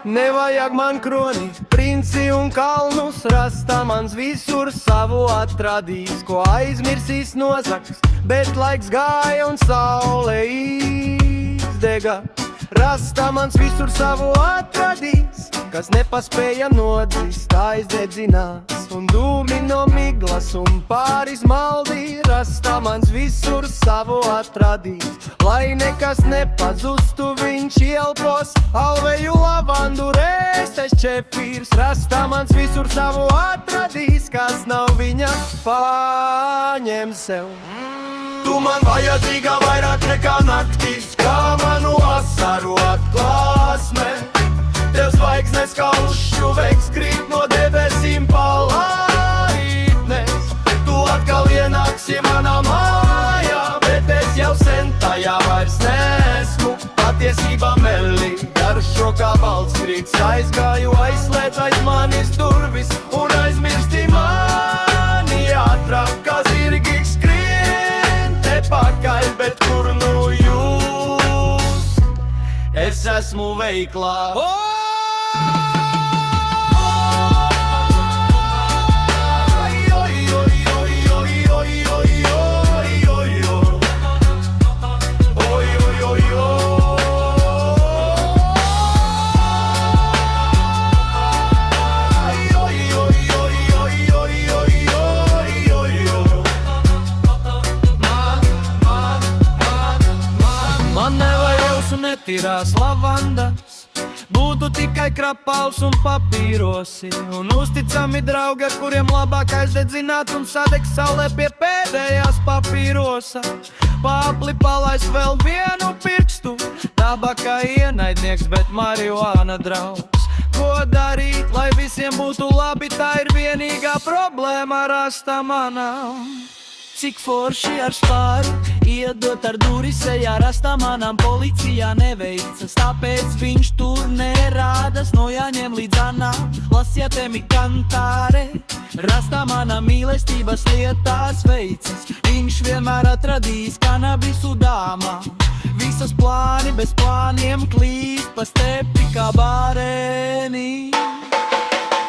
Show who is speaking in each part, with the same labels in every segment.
Speaker 1: Nevajag man kroni, princi un kalnus, rasta mans visur savu atradīs, ko aizmirsīs nosaks, bet laiks gāja un saule izdega. Rasta mans visur savu atradīs, kas nepaspēja nodrist, aizdedzinās, un dūmi no miglas un pāris maldī. Rasta mans visur savu atradīs, lai nekas nepazustu, viņš ielpos alveju, lavandu, rēstes, čefīrs. Rasta mans visur savu atradīs, kas nav viņa, paņem sev. Tu man vajadzīga vairāk nekā naktīs, kā manu asaru atklāsme. Tev zvaigznes kā uzšuveiks krīt no debesīm palaidnes. Tu atkal ienāksi manā mājā, bet es jau sen tajā vairs nesmu. Patiesībā melī, garšo kā balts krīts, aizgāju, aizslēdz aiz manis durvis un aizmirsti mani ātrāk, kā zirgi skrien te pakaļ, bet kur nu jūs? Es esmu veiklā. Netīrās lavandas, būtu tikai krapals un papīrosi, un uzticami draugi, ar kuriem labāk aizdedzināt un sadegs saulē pie pēdējās papīrosa. Papli palais vēl vienu pirkstu, tabaka ienaidnieks, bet marihuāna draugs. Ko darīt, lai visiem būtu labi, tā ir vienīgā problēma rasta manām. Cik forši ar spāru, iedot ar duri sejā, rasta manām policijā neveicas, tāpēc viņš tur nerādas, no jāņem līdz anām, lasjatemi kantāre. Rasta manā mīlestības lietās veicas, viņš vienmēr atradīs kanabisu dāmā. Visas plāni bez plāniem klīst pa stepi kā bārēni.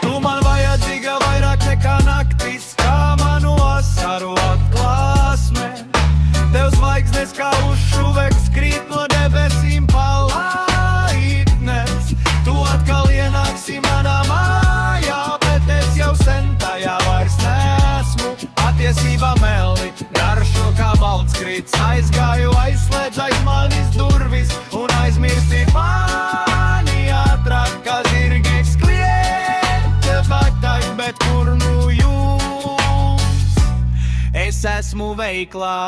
Speaker 1: Tu man vajadzīga vairāk nekā naktis, kā manu asaru atklāsme. Tev zvaigznes kā uzšuveks krīt no debesīm palaidnes. Tu atkal ienāksi manā mājā, bet es jau sen tajā vairs nesmu. Patiesībā melni, garšo kā balts krīts, aizgāju, aizslēdz aiz manis durvis un aizmirsti mani ātrāk, kā zirgi skrien te pakaļ, bet kur nu jūs? Es esmu veiklā.